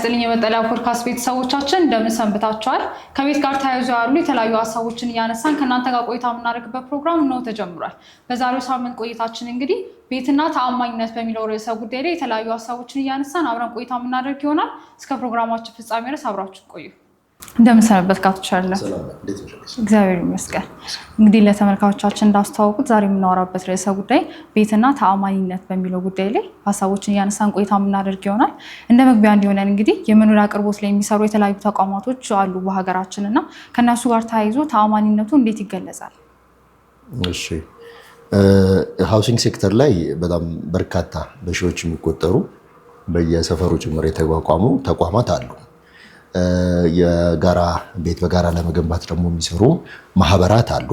ይስጥልኝ የመጠለያ ፖድካስት ቤተሰቦቻችን እንደምን ሰንብታችኋል? ከቤት ጋር ተያይዞ ያሉ የተለያዩ ሀሳቦችን እያነሳን ከእናንተ ጋር ቆይታ የምናደርግበት ፕሮግራም ነው ተጀምሯል። በዛሬው ሳምንት ቆይታችን እንግዲህ ቤትና ተአማኝነት በሚለው ርዕሰ ጉዳይ ላይ የተለያዩ ሀሳቦችን እያነሳን አብረን ቆይታ የምናደርግ ይሆናል። እስከ ፕሮግራማችን ፍጻሜ ድረስ አብራችሁ ቆዩ። እንደምን ሰነበትካችሁ? እግዚአብሔር ይመስገን። እንግዲህ ለተመልካቾቻችን እንዳስተዋወቁት ዛሬ የምናወራበት ርዕሰ ጉዳይ ቤትና ተአማኝነት በሚለው ጉዳይ ላይ ሀሳቦችን እያነሳን ቆይታ የምናደርግ ይሆናል። እንደ መግቢያ እንዲሆነን እንግዲህ የመኖሪያ አቅርቦት ላይ የሚሰሩ የተለያዩ ተቋማቶች አሉ በሀገራችን እና ከእነሱ ጋር ተያይዞ ተአማኝነቱ እንዴት ይገለጻል? እሺ፣ ሃውሲንግ ሴክተር ላይ በጣም በርካታ በሺዎች የሚቆጠሩ በየሰፈሩ ጭምር የተቋቋሙ ተቋማት አሉ። የጋራ ቤት በጋራ ለመገንባት ደግሞ የሚሰሩ ማህበራት አሉ።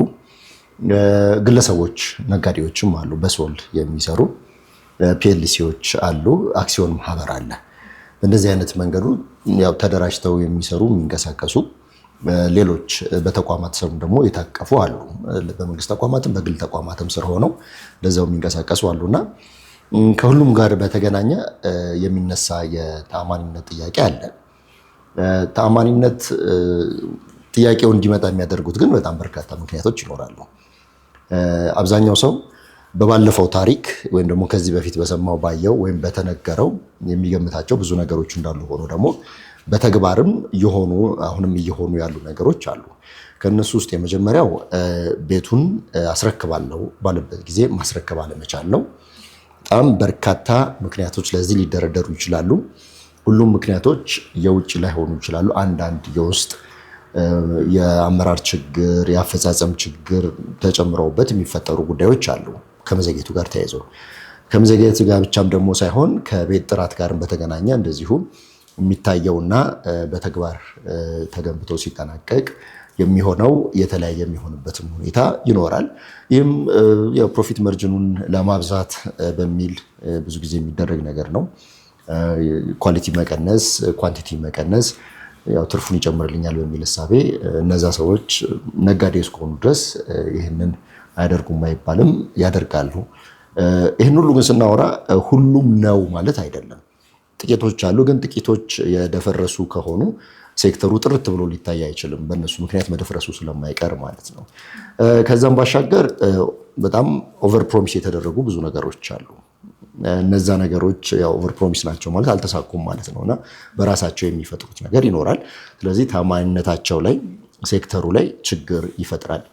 ግለሰቦች ነጋዴዎችም አሉ። በሶል የሚሰሩ ፒኤልሲዎች አሉ። አክሲዮን ማህበር አለ። በእንደዚህ አይነት መንገዱ ያው ተደራጅተው የሚሰሩ የሚንቀሳቀሱ ሌሎች በተቋማት ስር ደግሞ የታቀፉ አሉ። በመንግስት ተቋማትም በግል ተቋማትም ስር ሆነው ለዛው የሚንቀሳቀሱ አሉና ከሁሉም ጋር በተገናኘ የሚነሳ የተአማኒነት ጥያቄ አለ። ተአማኒነት ጥያቄው እንዲመጣ የሚያደርጉት ግን በጣም በርካታ ምክንያቶች ይኖራሉ። አብዛኛው ሰው በባለፈው ታሪክ ወይም ደግሞ ከዚህ በፊት በሰማው ባየው ወይም በተነገረው የሚገምታቸው ብዙ ነገሮች እንዳሉ ሆኖ ደግሞ በተግባርም እየሆኑ አሁንም እየሆኑ ያሉ ነገሮች አሉ። ከነሱ ውስጥ የመጀመሪያው ቤቱን አስረክባለሁ ባለበት ጊዜ ማስረከብ አለመቻል ነው። በጣም በርካታ ምክንያቶች ለዚህ ሊደረደሩ ይችላሉ። ሁሉም ምክንያቶች የውጭ ላይሆኑ ይችላሉ። አንዳንድ የውስጥ የአመራር ችግር፣ የአፈጻጸም ችግር ተጨምረውበት የሚፈጠሩ ጉዳዮች አሉ። ከመዘግየቱ ጋር ተያይዞ ከመዘግየቱ ጋር ብቻም ደግሞ ሳይሆን ከቤት ጥራት ጋርም በተገናኘ እንደዚሁ የሚታየውና በተግባር ተገንብቶ ሲጠናቀቅ የሚሆነው የተለያየ የሚሆንበትም ሁኔታ ይኖራል። ይህም የፕሮፊት መርጅኑን ለማብዛት በሚል ብዙ ጊዜ የሚደረግ ነገር ነው። ኳሊቲ መቀነስ፣ ኳንቲቲ መቀነስ ያው ትርፉን ይጨምርልኛል በሚል እሳቤ እነዛ ሰዎች ነጋዴ እስከሆኑ ድረስ ይህንን አያደርጉም አይባልም፣ ያደርጋሉ። ይህን ሁሉ ግን ስናወራ ሁሉም ነው ማለት አይደለም። ጥቂቶች አሉ። ግን ጥቂቶች የደፈረሱ ከሆኑ ሴክተሩ ጥርት ብሎ ሊታይ አይችልም። በእነሱ ምክንያት መደፍረሱ ስለማይቀር ማለት ነው። ከዛም ባሻገር በጣም ኦቨር ፕሮሚስ የተደረጉ ብዙ ነገሮች አሉ። እነዛ ነገሮች ያው ኦቨር ፕሮሚስ ናቸው ማለት አልተሳኩም ማለት ነውና በራሳቸው የሚፈጥሩት ነገር ይኖራል። ስለዚህ ታማኝነታቸው ላይ ሴክተሩ ላይ ችግር ይፈጥራል።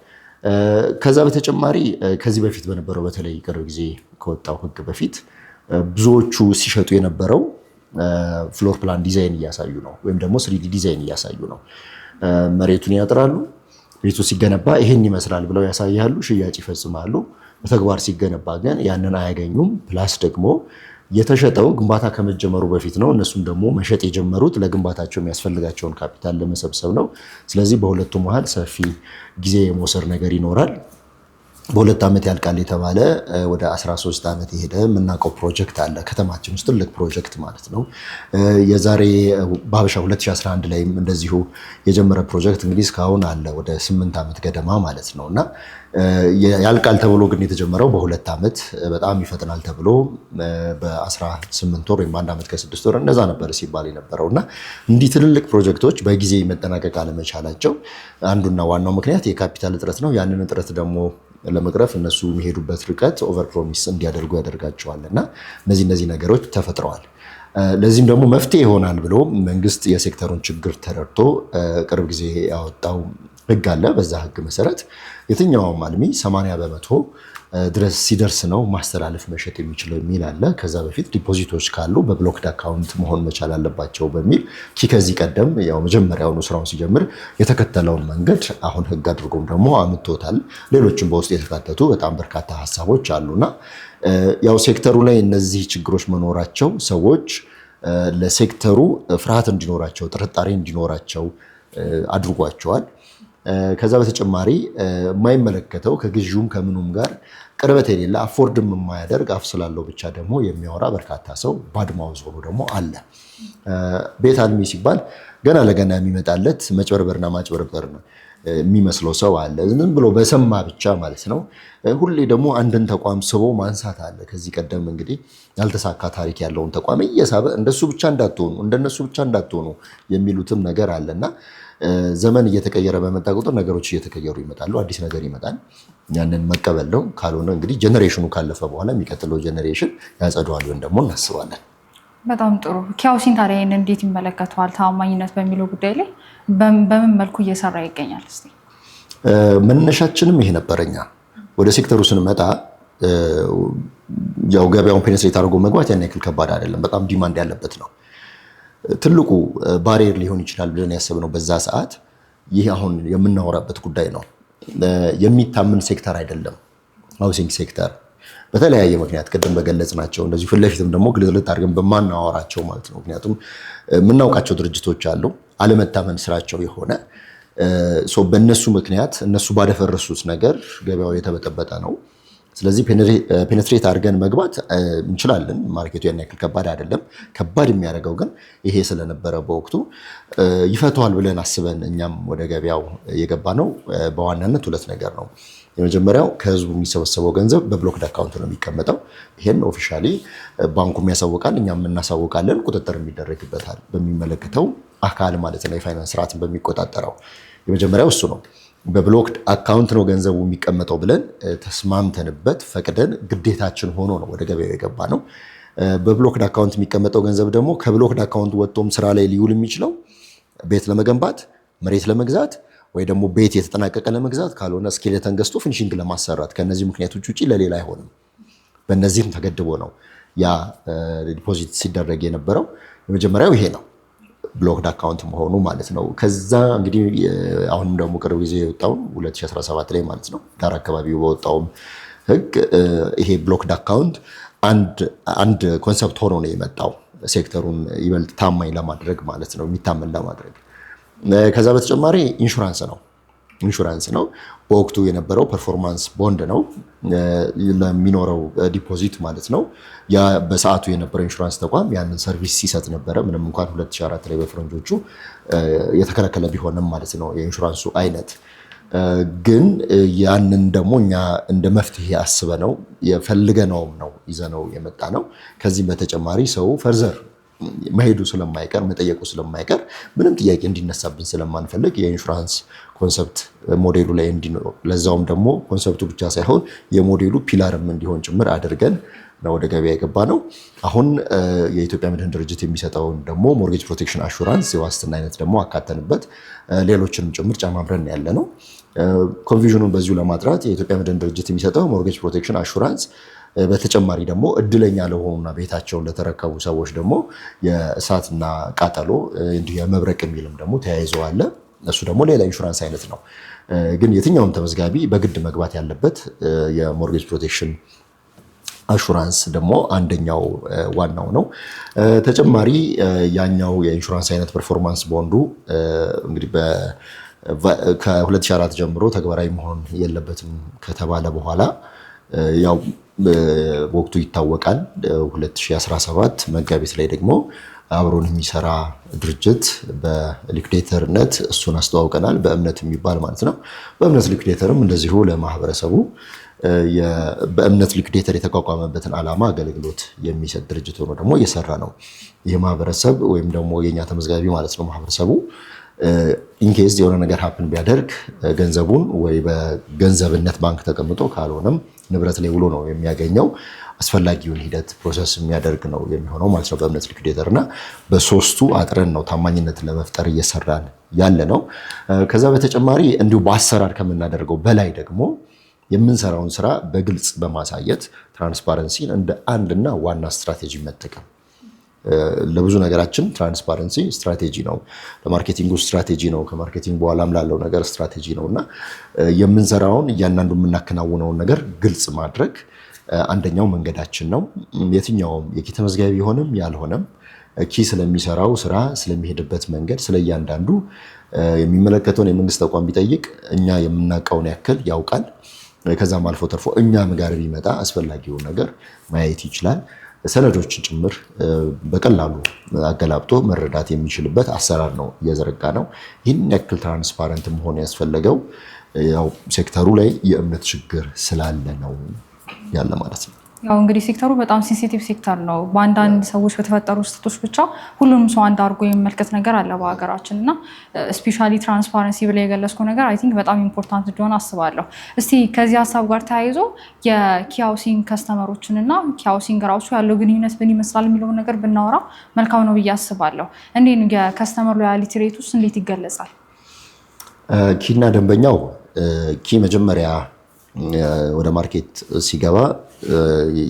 ከዛ በተጨማሪ ከዚህ በፊት በነበረው በተለይ ቅርብ ጊዜ ከወጣው ሕግ በፊት ብዙዎቹ ሲሸጡ የነበረው ፍሎር ፕላን ዲዛይን እያሳዩ ነው፣ ወይም ደግሞ 3D ዲዛይን እያሳዩ ነው። መሬቱን ያጥራሉ። ቤቱ ሲገነባ ይሄን ይመስላል ብለው ያሳያሉ፣ ሽያጭ ይፈጽማሉ። በተግባር ሲገነባ ግን ያንን አያገኙም። ፕላስ ደግሞ የተሸጠው ግንባታ ከመጀመሩ በፊት ነው። እነሱም ደግሞ መሸጥ የጀመሩት ለግንባታቸው የሚያስፈልጋቸውን ካፒታል ለመሰብሰብ ነው። ስለዚህ በሁለቱ መሀል ሰፊ ጊዜ የመውሰድ ነገር ይኖራል። በ2 ዓመት ያልቃል የተባለ ወደ 13 ዓመት የሄደ የምናውቀው ፕሮጀክት አለ። ከተማችን ውስጥ ትልቅ ፕሮጀክት ማለት ነው። የዛሬ በሀበሻ 2011 ላይም እንደዚሁ የጀመረ ፕሮጀክት እንግዲህ እስካሁን አለ ወደ 8 ዓመት ገደማ ማለት ነው እና ያልቃል ተብሎ ግን የተጀመረው በ2 ዓመት በጣም ይፈጥናል ተብሎ በ18 ወር ወይም 1 ዓመት ከ6 ወር እንደዛ ነበር ሲባል የነበረው እና እንዲህ ትልልቅ ፕሮጀክቶች በጊዜ መጠናቀቅ አለመቻላቸው አንዱና ዋናው ምክንያት የካፒታል እጥረት ነው። ያንን እጥረት ደግሞ ለመቅረፍ እነሱ የሚሄዱበት ርቀት ኦቨር ፕሮሚስ እንዲያደርጉ ያደርጋቸዋል እና እነዚህ ነገሮች ተፈጥረዋል። ለዚህም ደግሞ መፍትሄ ይሆናል ብሎ መንግስት የሴክተሩን ችግር ተረድቶ ቅርብ ጊዜ ያወጣው ሕግ አለ። በዛ ሕግ መሰረት የትኛውም አልሚ 80% ድረስ ሲደርስ ነው ማስተላለፍ መሸጥ የሚችለው የሚል አለ። ከዛ በፊት ዲፖዚቶች ካሉ በብሎክድ አካውንት መሆን መቻል አለባቸው በሚል ከዚህ ቀደም ያው መጀመሪያውኑ ስራውን ሲጀምር የተከተለውን መንገድ አሁን ሕግ አድርጎም ደግሞ አምጥቶታል። ሌሎችም በውስጥ የተካተቱ በጣም በርካታ ሀሳቦች አሉና ያው ሴክተሩ ላይ እነዚህ ችግሮች መኖራቸው ሰዎች ለሴክተሩ ፍርሃት እንዲኖራቸው፣ ጥርጣሬ እንዲኖራቸው አድርጓቸዋል። ከዛ በተጨማሪ የማይመለከተው ከግዢውም ከምኑም ጋር ቅርበት የሌለ አፎርድም የማያደርግ አፍ ስላለው ብቻ ደግሞ የሚያወራ በርካታ ሰው ባድማውዝ ሆኖ ደግሞ አለ። ቤት አልሚ ሲባል ገና ለገና የሚመጣለት መጭበርበርና ማጭበርበር ነው። የሚመስለው ሰው አለ። ዝም ብሎ በሰማ ብቻ ማለት ነው። ሁሌ ደግሞ አንድን ተቋም ስቦ ማንሳት አለ። ከዚህ ቀደም እንግዲህ ያልተሳካ ታሪክ ያለውን ተቋም እየሳበ እንደነሱ ብቻ እንዳትሆኑ የሚሉትም ነገር አለና ዘመን እየተቀየረ በመጣ ቁጥር ነገሮች እየተቀየሩ ይመጣሉ። አዲስ ነገር ይመጣል። ያንን መቀበል ነው። ካልሆነ እንግዲህ ጀኔሬሽኑ ካለፈ በኋላ የሚቀጥለው ጀኔሬሽን ያጸደዋል ብለን ደግሞ እናስባለን። በጣም ጥሩ። ኪያውሲን ታዲያ ይህን እንዴት ይመለከተዋል? ታማኝነት በሚለው ጉዳይ ላይ በምን መልኩ እየሰራ ይገኛል? እስኪ መነሻችንም ይሄ ነበረኛ ወደ ሴክተሩ ስንመጣ ያው ገበያውን ፔኔትሬት አድርጎ መግባት ያን ያክል ከባድ አይደለም። በጣም ዲማንድ ያለበት ነው። ትልቁ ባሪየር ሊሆን ይችላል ብለን ያሰብነው በዛ ሰዓት ይህ አሁን የምናወራበት ጉዳይ ነው። የሚታመን ሴክተር አይደለም ሃውሲንግ ሴክተር በተለያየ ምክንያት ቅድም በገለጽናቸው እንደዚሁ ፊት ለፊትም ደግሞ ግልጽ አድርገን በማናወራቸው ማለት ነው። ምክንያቱም የምናውቃቸው ድርጅቶች አሉ አለመታመን ስራቸው የሆነ በእነሱ ምክንያት እነሱ ባደፈረሱት ነገር ገበያው የተበጠበጠ ነው። ስለዚህ ፔኔትሬት አድርገን መግባት እንችላለን። ማርኬቱ ያን ያክል ከባድ አይደለም። ከባድ የሚያደርገው ግን ይሄ ስለነበረ በወቅቱ ይፈተዋል ብለን አስበን እኛም ወደ ገበያው የገባ ነው። በዋናነት ሁለት ነገር ነው። የመጀመሪያው ከህዝቡ የሚሰበሰበው ገንዘብ በብሎክድ አካውንት ነው የሚቀመጠው። ይሄን ኦፊሻሊ ባንኩም ያሳውቃል፣ እኛም እናሳውቃለን። ቁጥጥር የሚደረግበታል በሚመለከተው አካል ማለት ነው፣ የፋይናንስ ስርዓትን በሚቆጣጠረው። የመጀመሪያው እሱ ነው። በብሎክድ አካውንት ነው ገንዘቡ የሚቀመጠው ብለን ተስማምተንበት ፈቅደን ግዴታችን ሆኖ ነው ወደ ገበያው የገባ ነው። በብሎክድ አካውንት የሚቀመጠው ገንዘብ ደግሞ ከብሎክድ አካውንት ወጥቶም ስራ ላይ ሊውል የሚችለው ቤት ለመገንባት፣ መሬት ለመግዛት ወይ ደግሞ ቤት የተጠናቀቀ ለመግዛት ካልሆነ ስኬሌተን ገዝቶ ፊኒሺንግ ለማሰራት ከነዚህ ምክንያቶች ውጪ ለሌላ አይሆንም። በእነዚህም ተገድቦ ነው ያ ዲፖዚት ሲደረግ የነበረው። የመጀመሪያው ይሄ ነው ብሎክድ አካውንት መሆኑ ማለት ነው። ከዛ እንግዲህ አሁንም ደግሞ ቅርብ ጊዜ የወጣው 2017 ላይ ማለት ነው ዳር አካባቢ በወጣውም ህግ ይሄ ብሎክድ አካውንት አንድ ኮንሰፕት ሆኖ ነው የመጣው ሴክተሩን ይበልጥ ታማኝ ለማድረግ ማለት ነው፣ የሚታመን ለማድረግ። ከዛ በተጨማሪ ኢንሹራንስ ነው። በወቅቱ የነበረው ፐርፎርማንስ ቦንድ ነው ለሚኖረው ዲፖዚት ማለት ነው። ያ በሰዓቱ የነበረው ኢንሹራንስ ተቋም ያንን ሰርቪስ ሲሰጥ ነበረ። ምንም እንኳን 2004 ላይ በፈረንጆቹ የተከለከለ ቢሆንም ማለት ነው የኢንሹራንሱ አይነት። ግን ያንን ደግሞ እኛ እንደ መፍትሄ አስበነው የፈልገነውም ነው ይዘነው የመጣ ነው። ከዚህም በተጨማሪ ሰው ፈርዘር መሄዱ ስለማይቀር መጠየቁ ስለማይቀር ምንም ጥያቄ እንዲነሳብን ስለማንፈልግ የኢንሹራንስ ኮንሰፕት ሞዴሉ ላይ እንዲኖር ለዛውም ደግሞ ኮንሰፕቱ ብቻ ሳይሆን የሞዴሉ ፒላርም እንዲሆን ጭምር አድርገን ነው ወደ ገበያ የገባ ነው። አሁን የኢትዮጵያ መድህን ድርጅት የሚሰጠውን ደግሞ ሞርጌጅ ፕሮቴክሽን አሹራንስ የዋስትና አይነት ደግሞ አካተንበት ሌሎችንም ጭምር ጨማምረን ያለ ነው። ኮንፊዥኑን በዚሁ ለማጥራት የኢትዮጵያ መድህን ድርጅት የሚሰጠው ሞርጌጅ ፕሮቴክሽን አሹራንስ በተጨማሪ ደግሞ እድለኛ ለሆኑና ቤታቸውን ለተረከቡ ሰዎች ደግሞ የእሳትና ቃጠሎ እንዲሁ የመብረቅ የሚልም ደግሞ ተያይዘዋል። እሱ ደግሞ ሌላ ኢንሹራንስ አይነት ነው። ግን የትኛውም ተመዝጋቢ በግድ መግባት ያለበት የሞርጌጅ ፕሮቴክሽን አሹራንስ ደግሞ አንደኛው ዋናው ነው። ተጨማሪ ያኛው የኢንሹራንስ አይነት ፐርፎርማንስ ቦንዱ እንግዲህ ከ2004 ጀምሮ ተግባራዊ መሆን የለበትም ከተባለ በኋላ ያው ወቅቱ ይታወቃል። 2017 መጋቢት ላይ ደግሞ አብሮን የሚሰራ ድርጅት በሊኩዴተርነት እሱን አስተዋውቀናል። በእምነት የሚባል ማለት ነው። በእምነት ሊኩዴተርም እንደዚሁ ለማህበረሰቡ በእምነት ሊኩዴተር የተቋቋመበትን ዓላማ አገልግሎት የሚሰጥ ድርጅት ሆኖ ደግሞ እየሰራ ነው። ይህ ማህበረሰብ ወይም ደግሞ የኛ ተመዝጋቢ ማለት ነው ማህበረሰቡ ኢንኬዝ የሆነ ነገር ሀፕን ቢያደርግ ገንዘቡን ወይ በገንዘብነት ባንክ ተቀምጦ ካልሆነም ንብረት ላይ ውሎ ነው የሚያገኘው። አስፈላጊውን ሂደት ፕሮሰስ የሚያደርግ ነው የሚሆነው ማለት ነው በእምነት ሊኩዴተር እና በሶስቱ አጥረን ነው ታማኝነትን ለመፍጠር እየሰራን ያለ ነው። ከዛ በተጨማሪ እንዲሁ በአሰራር ከምናደርገው በላይ ደግሞ የምንሰራውን ስራ በግልጽ በማሳየት ትራንስፓረንሲን እንደ አንድና ዋና ስትራቴጂ መጠቀም። ለብዙ ነገራችን ትራንስፓረንሲ ስትራቴጂ ነው። ለማርኬቲንጉ ስትራቴጂ ነው። ከማርኬቲንግ በኋላም ላለው ነገር ስትራቴጂ ነው እና የምንሰራውን እያንዳንዱ የምናከናውነውን ነገር ግልጽ ማድረግ አንደኛው መንገዳችን ነው። የትኛውም የኪ ተመዝጋቢ ቢሆንም ያልሆነም ኪ ስለሚሰራው ስራ ስለሚሄድበት መንገድ ስለ እያንዳንዱ የሚመለከተውን የመንግስት ተቋም ቢጠይቅ እኛ የምናውቀውን ያክል ያውቃል። ከዛም አልፎ ተርፎ እኛም ጋር ቢመጣ አስፈላጊውን ነገር ማየት ይችላል። ሰነዶችን ጭምር በቀላሉ አገላብጦ መረዳት የሚችልበት አሰራር ነው እየዘረጋ ነው። ይህን ያክል ትራንስፓረንት መሆን ያስፈለገው ያው ሴክተሩ ላይ የእምነት ችግር ስላለ ነው ያለ ማለት ነው። ያው እንግዲህ ሴክተሩ በጣም ሴንሲቲቭ ሴክተር ነው። በአንዳንድ ሰዎች በተፈጠሩ ስህተቶች ብቻ ሁሉንም ሰው አንድ አድርጎ የመመልከት ነገር አለ በሀገራችን እና ስፔሻሊ ትራንስፓረንሲ ብላ የገለጽከው ነገር አይ ቲንክ በጣም ኢምፖርታንት እንደሆነ አስባለሁ። እስቲ ከዚህ ሀሳብ ጋር ተያይዞ የኪ ሃውሲንግ ከስተመሮችን እና ኪ ሃውሲንግ ራሱ ያለው ግንኙነት ምን ይመስላል የሚለውን ነገር ብናወራ መልካም ነው ብዬ አስባለሁ። እንዴት ነው የከስተመር ሎያሊቲ ሬት ውስጥ እንዴት ይገለጻል? ኪና ደንበኛው ኪ መጀመሪያ ወደ ማርኬት ሲገባ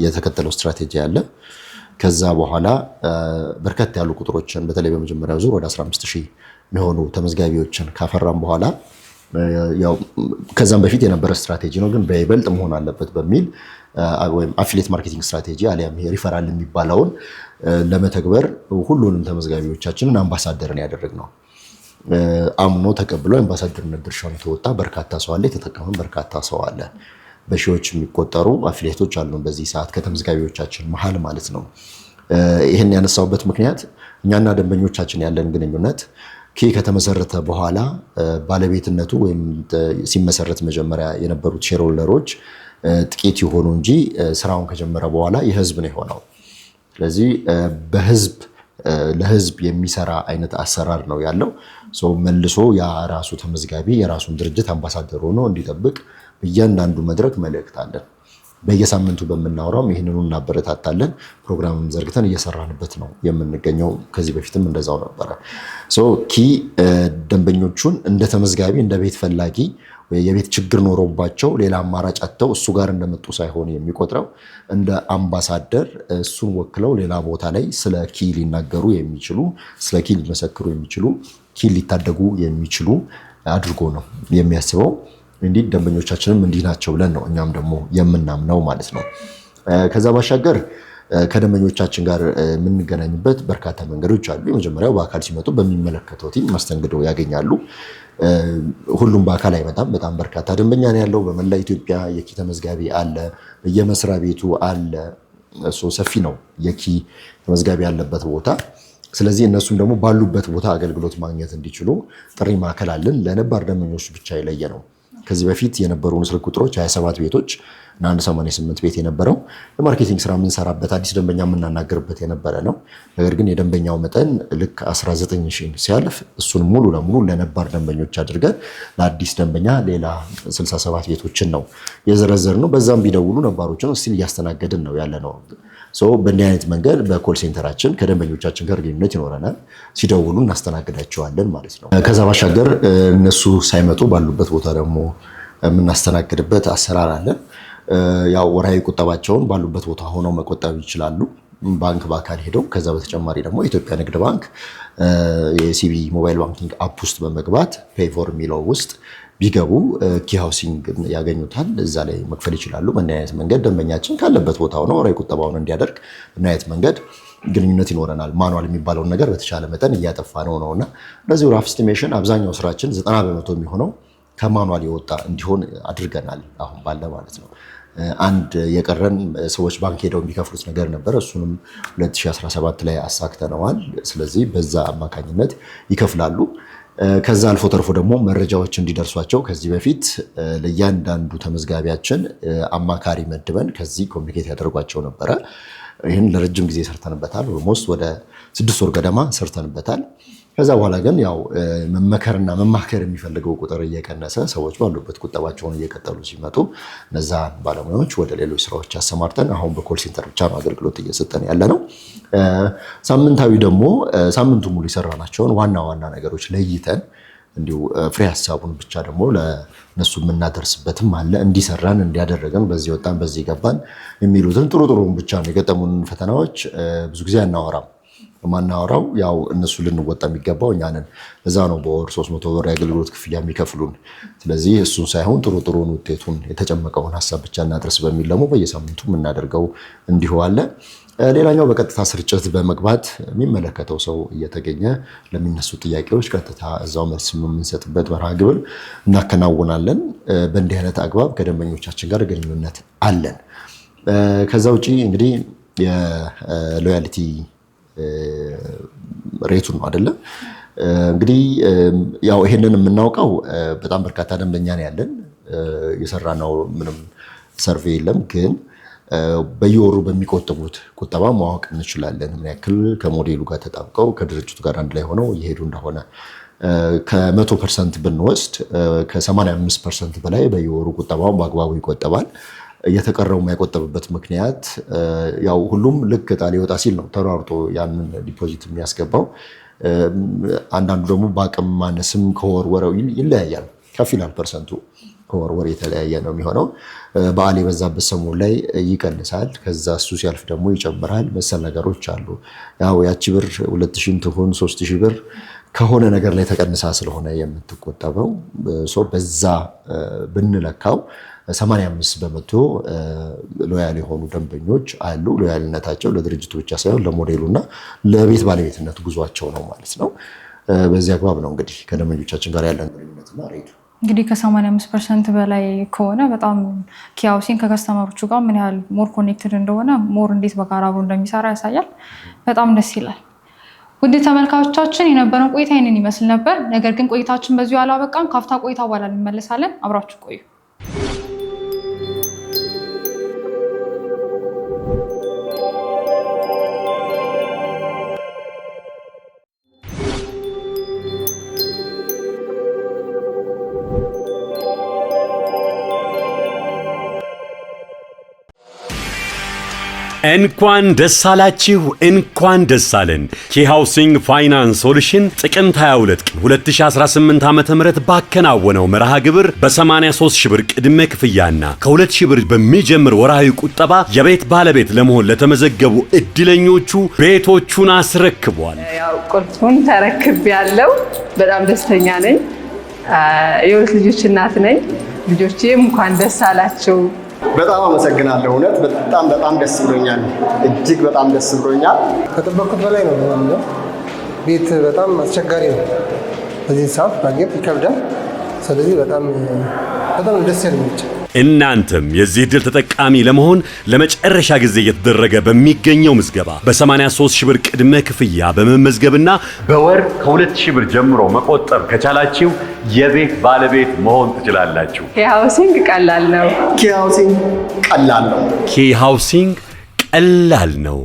የተከተለው ስትራቴጂ አለ። ከዛ በኋላ በርከት ያሉ ቁጥሮችን በተለይ በመጀመሪያው ዙር ወደ 15000 የሚሆኑ ተመዝጋቢዎችን ካፈራም በኋላ ያው ከዛም በፊት የነበረ ስትራቴጂ ነው፣ ግን በይበልጥ መሆን አለበት በሚል ወይም አፊሊየት ማርኬቲንግ ስትራቴጂ አሊያም ሪፈራል የሚባለውን ለመተግበር ሁሉንም ተመዝጋቢዎቻችንን አምባሳደርን ያደረግነው አምኖ ተቀብሎ አምባሳደርነት ድርሻውን የተወጣ በርካታ ሰው አለ። የተጠቀመ በርካታ ሰው አለ። በሺዎች የሚቆጠሩ አፊሊየቶች አሉ በዚህ ሰዓት ከተመዝጋቢዎቻችን መሀል ማለት ነው። ይህን ያነሳውበት ምክንያት እኛና ደንበኞቻችን ያለን ግንኙነት ኪ ከተመሰረተ በኋላ ባለቤትነቱ ወይም ሲመሰረት መጀመሪያ የነበሩት ሼርሆልደሮች ጥቂት የሆኑ እንጂ ስራውን ከጀመረ በኋላ የህዝብ ነው የሆነው። ስለዚህ በህዝብ ለህዝብ የሚሰራ አይነት አሰራር ነው ያለው። መልሶ የራሱ ተመዝጋቢ የራሱን ድርጅት አምባሳደር ሆኖ እንዲጠብቅ በእያንዳንዱ መድረክ መልእክት አለን። በየሳምንቱ በምናወራውም ይህንኑ እናበረታታለን። ፕሮግራምም ዘርግተን እየሰራንበት ነው የምንገኘው። ከዚህ በፊትም እንደዛው ነበረ። ኪ ደንበኞቹን እንደ ተመዝጋቢ እንደ ቤት ፈላጊ የቤት ችግር ኖሮባቸው ሌላ አማራጭ አጥተው እሱ ጋር እንደመጡ ሳይሆን የሚቆጥረው እንደ አምባሳደር እሱን ወክለው ሌላ ቦታ ላይ ስለ ኪ ሊናገሩ የሚችሉ ስለ ኪ ሊመሰክሩ የሚችሉ ኪ ሊታደጉ የሚችሉ አድርጎ ነው የሚያስበው። እንዲህ ደንበኞቻችንም እንዲህ ናቸው ብለን ነው እኛም ደግሞ የምናምነው ማለት ነው። ከዛ ባሻገር ከደንበኞቻችን ጋር የምንገናኝበት በርካታ መንገዶች አሉ። የመጀመሪያው በአካል ሲመጡ በሚመለከተው ቲም መስተንግዶ ያገኛሉ። ሁሉም በአካል አይመጣም። በጣም በርካታ ደንበኛ ነው ያለው። በመላ ኢትዮጵያ የኪ ተመዝጋቢ አለ፣ በየመስሪያ ቤቱ አለ። ሰፊ ነው የኪ ተመዝጋቢ ያለበት ቦታ። ስለዚህ እነሱም ደግሞ ባሉበት ቦታ አገልግሎት ማግኘት እንዲችሉ ጥሪ ማዕከል አለን። ለነባር ደንበኞች ብቻ የለየ ነው። ከዚህ በፊት የነበሩን ስልክ ቁጥሮች 27 ቤቶች እና 188 ቤት የነበረው የማርኬቲንግ ስራ የምንሰራበት አዲስ ደንበኛ የምናናገርበት የነበረ ነው። ነገር ግን የደንበኛው መጠን ልክ 19000 ሲያልፍ እሱን ሙሉ ለሙሉ ለነባር ደንበኞች አድርገን ለአዲስ ደንበኛ ሌላ 67 ቤቶችን ነው የዘረዘር ነው። በዛም ቢደውሉ ነባሮችን ስቲል እያስተናገድን ነው ያለ ነው። በእንዲህ አይነት መንገድ በኮል ሴንተራችን ከደንበኞቻችን ጋር ግንኙነት ይኖረናል። ሲደውሉ እናስተናግዳቸዋለን ማለት ነው። ከዛ ባሻገር እነሱ ሳይመጡ ባሉበት ቦታ ደግሞ የምናስተናግድበት አሰራር አለን። ያው ወርሃዊ ቁጠባቸውን ባሉበት ቦታ ሆነው መቆጠብ ይችላሉ፣ ባንክ በአካል ሄደው። ከዛ በተጨማሪ ደግሞ የኢትዮጵያ ንግድ ባንክ የሲቢ ሞባይል ባንኪንግ አፕ ውስጥ በመግባት ፔይፎር የሚለው ውስጥ ቢገቡ ኪ ሃውሲንግ ያገኙታል። እዛ ላይ መክፈል ይችላሉ። በእንዲህ አይነት መንገድ ደንበኛችን ካለበት ቦታ ሆነው ወርሃዊ ቁጠባውን እንዲያደርግ በእንዲህ አይነት መንገድ ግንኙነት ይኖረናል። ማኑዋል የሚባለውን ነገር በተቻለ መጠን እያጠፋ ነውና እንደዚህ ራፍ ኤስቲሜሽን አብዛኛው ስራችን 90% የሚሆነው ከማኑዋል የወጣ እንዲሆን አድርገናል። አሁን ባለ ማለት ነው። አንድ የቀረን ሰዎች ባንክ ሄደው የሚከፍሉት ነገር ነበረ። እሱንም 2017 ላይ አሳክተነዋል። ስለዚህ በዛ አማካኝነት ይከፍላሉ። ከዛ አልፎ ተርፎ ደግሞ መረጃዎች እንዲደርሷቸው ከዚህ በፊት ለእያንዳንዱ ተመዝጋቢያችን አማካሪ መድበን ከዚህ ኮሚኒኬት ያደርጓቸው ነበረ። ይህን ለረጅም ጊዜ ሰርተንበታል። ኦልሞስት ወደ 6 ወር ገደማ ሰርተንበታል። ከዛ በኋላ ግን ያው መመከርና መማከር የሚፈልገው ቁጥር እየቀነሰ ሰዎች ባሉበት ቁጠባቸውን እየቀጠሉ ሲመጡ እነዛ ባለሙያዎች ወደ ሌሎች ስራዎች ያሰማርተን አሁን በኮል ሴንተር ብቻ ነው አገልግሎት እየሰጠን ያለ ነው። ሳምንታዊ ደግሞ ሳምንቱ ሙሉ የሰራናቸውን ዋና ዋና ነገሮች ለይተን እንዲሁ ፍሬ ሀሳቡን ብቻ ደግሞ ለነሱ የምናደርስበትም አለ። እንዲሰራን እንዲያደረገን በዚህ ወጣን በዚህ ገባን የሚሉትን ጥሩን ብቻ ነው። የገጠሙን ፈተናዎች ብዙ ጊዜ አናወራም። ማናወራው ያው እነሱ ልንወጣ የሚገባው እኛ ነን። እዛ ነው በወር 300 ብር የአገልግሎት ክፍያ የሚከፍሉን። ስለዚህ እሱን ሳይሆን ጥሩን ውጤቱን የተጨመቀውን ሀሳብ ብቻ እናድርስ በሚል ደግሞ በየሳምንቱ የምናደርገው እንዲሁ አለ። ሌላኛው በቀጥታ ስርጭት በመግባት የሚመለከተው ሰው እየተገኘ ለሚነሱ ጥያቄዎች ቀጥታ እዛው መልስ የምንሰጥበት መርሃ ግብር እናከናውናለን። በእንዲህ አይነት አግባብ ከደንበኞቻችን ጋር ግንኙነት አለን። ከዛ ውጪ እንግዲህ የሎያሊቲ ሬቱ ነው አይደለ? እንግዲህ ያው ይሄንን የምናውቀው በጣም በርካታ ደንበኛ ነው ያለን። የሰራነው ምንም ሰርቬይ የለም፣ ግን በየወሩ በሚቆጥቡት ቁጠባ ማወቅ እንችላለን። ምን ያክል ከሞዴሉ ጋር ተጣብቀው ከድርጅቱ ጋር አንድ ላይ ሆነው እየሄዱ እንደሆነ። ከ100% ብንወስድ ከ85% በላይ በየወሩ ቁጠባውን በአግባቡ ይቆጠባል። እየተቀረው የማይቆጠብበት ምክንያት ያው ሁሉም ልክ ዕጣ ሊወጣ ሲል ነው ተሯርጦ ያንን ዲፖዚት የሚያስገባው። አንዳንዱ ደግሞ በአቅም ማነስም ከወርወረው ይለያያል። ከፍ ይላል ፐርሰንቱ፣ ከወርወር የተለያየ ነው የሚሆነው። በዓል የበዛበት ሰሞን ላይ ይቀንሳል፣ ከዛ እሱ ሲያልፍ ደግሞ ይጨምራል። መሰል ነገሮች አሉ። ያው ያቺ ብር 2000 ትሁን 3000 ብር ከሆነ ነገር ላይ ተቀንሳ ስለሆነ የምትቆጠበው በዛ ብንለካው 85% ሎያል የሆኑ ደንበኞች አሉ። ሎያልነታቸው ለድርጅቱ ብቻ ሳይሆን ለሞዴሉና ለቤት ባለቤትነት ጉዟቸው ነው ማለት ነው። በዚህ አግባብ ነው እንግዲህ ከደንበኞቻችን ጋር ያለን ግንኙነትና ሬቱ። እንግዲህ ከ85% በላይ ከሆነ በጣም ኪያ ሃውሲንግ ከከስተመሮቹ ጋር ምን ያህል ሞር ኮኔክትድ እንደሆነ ሞር እንዴት በጋራ አብሮ እንደሚሰራ ያሳያል። በጣም ደስ ይላል። ውድ ተመልካቾቻችን የነበረን ቆይታ ይህንን ይመስል ነበር። ነገር ግን ቆይታችን በዚሁ አላበቃም። ካፍታ ቆይታ በኋላ እንመለሳለን። አብራችሁ ቆዩ። እንኳን ደስ አላችሁ፣ እንኳን ደስ አለን። ኪያ ሃውሲንግ ፋይናንስ ሶሉሽን ጥቅምት 22 ቀን 2018 ዓ.ም ባከናወነው መርሃ ግብር በ83,000 ብር ቅድመ ክፍያና ከ2,000 ብር በሚጀምር ወርሃዊ ቁጠባ የቤት ባለቤት ለመሆን ለተመዘገቡ እድለኞቹ ቤቶቹን አስረክቧል። ያው ቁልፉን ተረክቤያለሁ። በጣም ደስተኛ ነኝ። የሁለት ልጆች እናት ነኝ። ልጆቼም እንኳን ደስ አላቸው። በጣም አመሰግናለሁ። እውነት በጣም ደስ ብሎኛል። እጅግ በጣም ደስ ብሎኛል። ከጠበቅኩት በላይ ነው ማለት ቤት በጣም አስቸጋሪ ነው። በዚህ ሰዓት ማግኘት ይከብዳል። ስለዚህ በጣም ደስ ያለኝ። እናንተም የዚህ ዕድል ተጠቃሚ ለመሆን ለመጨረሻ ጊዜ እየተደረገ በሚገኘው ምዝገባ በ83,000 ብር ቅድመ ክፍያ በመመዝገብና በወር ከ2,000 ብር ጀምሮ መቆጠብ ከቻላችሁ የቤት ባለቤት መሆን ትችላላችሁ። ኪያ ሃውሲንግ ቀላል ነው። ኪያ ሃውሲንግ ቀላል ነው። ኪያ ሃውሲንግ ቀላል ነው።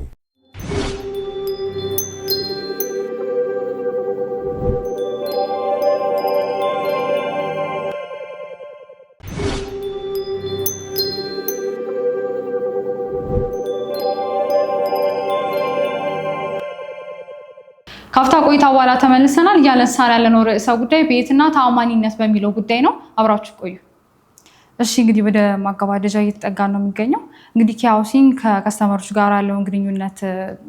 ካፍታ ቆይታ በኋላ ተመልሰናል። እያነሳን ያለነው ርዕሰ ጉዳይ ቤትና ተአማኒነት በሚለው ጉዳይ ነው። አብራችሁ ቆዩ። እሺ እንግዲህ ወደ ማገባደጃ እየተጠጋን ነው የሚገኘው። እንግዲህ ኪያ ሃውሲንግ ከከስተመሮች ጋር ያለውን ግንኙነት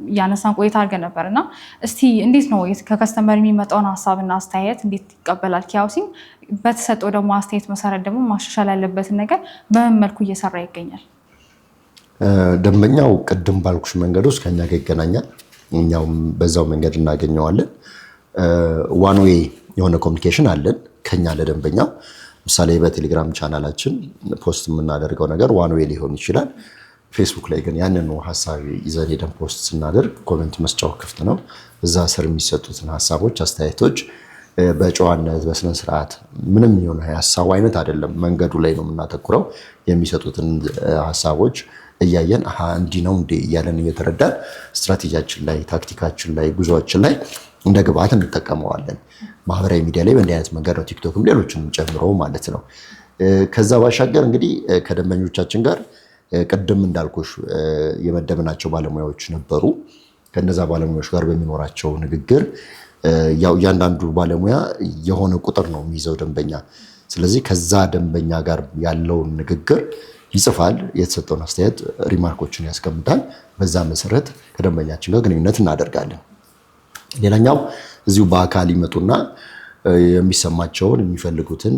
እያነሳን ቆይታ አድርገን ነበር እና እስቲ እንዴት ነው ከከስተመር የሚመጣውን ሀሳብና አስተያየት እንዴት ይቀበላል ኪያ ሃውሲንግ? በተሰጠው ደግሞ አስተያየት መሰረት ደግሞ ማሻሻል ያለበትን ነገር በምን መልኩ እየሰራ ይገኛል? ደንበኛው ቅድም ባልኩሽ መንገድ ውስጥ ከኛ ጋር ይገናኛል። እኛውም በዛው መንገድ እናገኘዋለን። ዋን ዌይ የሆነ ኮሚኒኬሽን አለን ከኛ ለደንበኛው። ምሳሌ በቴሌግራም ቻናላችን ፖስት የምናደርገው ነገር ዋን ዌይ ሊሆን ይችላል። ፌስቡክ ላይ ግን ያንን ሀሳብ ይዘን ሄደን ፖስት ስናደርግ ኮሜንት መስጫው ክፍት ነው። እዛ ስር የሚሰጡትን ሀሳቦች፣ አስተያየቶች በጨዋነት በስነ ስርዓት ምንም የሆነ ሀሳቡ አይነት አይደለም፣ መንገዱ ላይ ነው የምናተኩረው። የሚሰጡትን ሀሳቦች እያየን እንዲህ ነው እንዴ እያለን እየተረዳን ስትራቴጂያችን ላይ፣ ታክቲካችን ላይ፣ ጉዞዎችን ላይ እንደ ግብአት እንጠቀመዋለን። ማህበራዊ ሚዲያ ላይ በእንዲህ አይነት መንገድ ነው፣ ቲክቶክም ሌሎችንም ጨምሮ ማለት ነው። ከዛ ባሻገር እንግዲህ ከደንበኞቻችን ጋር ቅድም እንዳልኩሽ የመደብናቸው ባለሙያዎች ነበሩ። ከነዛ ባለሙያዎች ጋር በሚኖራቸው ንግግር ያው እያንዳንዱ ባለሙያ የሆነ ቁጥር ነው የሚይዘው ደንበኛ። ስለዚህ ከዛ ደንበኛ ጋር ያለውን ንግግር ይጽፋል፣ የተሰጠውን አስተያየት ሪማርኮችን ያስቀምጣል። በዛ መሰረት ከደንበኛችን ጋር ግንኙነት እናደርጋለን። ሌላኛው እዚሁ በአካል ይመጡና የሚሰማቸውን የሚፈልጉትን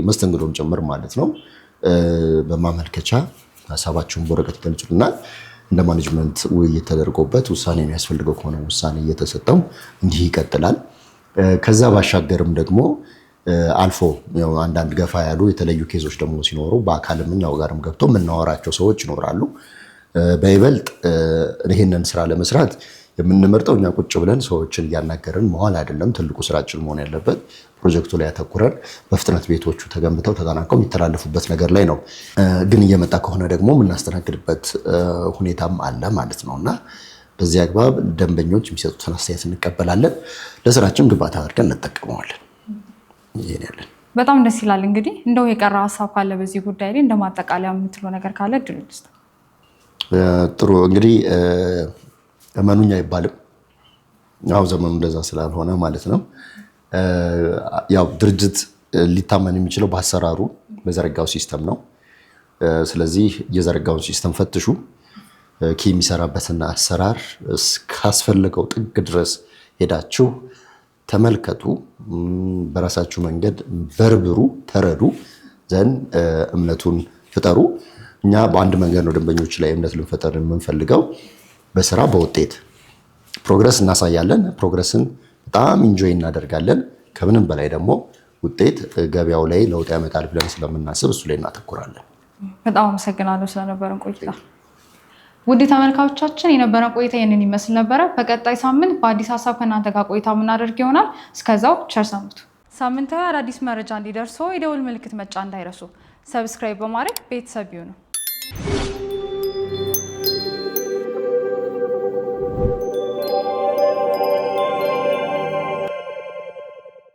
መስተንግዶም ጭምር ማለት ነው በማመልከቻ ሀሳባቸውን በወረቀት ይገልጹልናል። እንደ ማኔጅመንት ውይይት ተደርጎበት ውሳኔ የሚያስፈልገው ከሆነ ውሳኔ እየተሰጠው እንዲህ ይቀጥላል። ከዛ ባሻገርም ደግሞ አልፎ አንዳንድ ገፋ ያሉ የተለዩ ኬዞች ደግሞ ሲኖሩ በአካልም እኛው ጋርም ገብቶ የምናወራቸው ሰዎች ይኖራሉ። በይበልጥ ይህንን ስራ ለመስራት የምንመርጠው እኛ ቁጭ ብለን ሰዎችን እያናገርን መዋል አይደለም። ትልቁ ስራችን መሆን ያለበት ፕሮጀክቱ ላይ ያተኩረን በፍጥነት ቤቶቹ ተገንብተው ተጠናቀው የሚተላለፉበት ነገር ላይ ነው። ግን እየመጣ ከሆነ ደግሞ የምናስተናግድበት ሁኔታም አለ ማለት ነው እና በዚህ አግባብ ደንበኞች የሚሰጡትን አስተያየት እንቀበላለን፣ ለስራችን ግብዓት አድርገን እንጠቀመዋለን። ይሄን ያለን በጣም ደስ ይላል። እንግዲህ እንደው የቀረ ሀሳብ ካለ በዚህ ጉዳይ ላይ እንደማጠቃለያ የምትለው ነገር ካለ ድርጅት ጥሩ። እንግዲህ እመኑኝ አይባልም፣ ያው ዘመኑ እንደዛ ስላልሆነ ማለት ነው። ያው ድርጅት ሊታመን የሚችለው በአሰራሩ በዘረጋው ሲስተም ነው። ስለዚህ የዘረጋውን ሲስተም ፈትሹ፣ የሚሰራበትና አሰራር እስካስፈለገው ጥግ ድረስ ሄዳችሁ ተመልከቱ፣ በራሳችሁ መንገድ በርብሩ፣ ተረዱ፣ ዘንድ እምነቱን ፍጠሩ። እኛ በአንድ መንገድ ነው ደንበኞች ላይ እምነት ልንፈጠር የምንፈልገው፣ በስራ በውጤት ፕሮግረስ እናሳያለን። ፕሮግረስን በጣም ኢንጆይ እናደርጋለን። ከምንም በላይ ደግሞ ውጤት ገበያው ላይ ለውጥ ያመጣል ብለን ስለምናስብ እሱ ላይ እናተኩራለን። በጣም አመሰግናለሁ ስለነበረን ቆይታ። ውድ ተመልካቾቻችን የነበረን ቆይታ ይህንን ይመስል ነበረ። በቀጣይ ሳምንት በአዲስ ሀሳብ ከእናንተ ጋር ቆይታ የምናደርግ ይሆናል። እስከዛው ቸር ሰንብቱ። ሳምንታዊ አዳዲስ መረጃ እንዲደርሶ የደውል ምልክት መጫን እንዳይረሱ፣ ሰብስክራይብ በማድረግ ቤተሰብ ይሁኑ።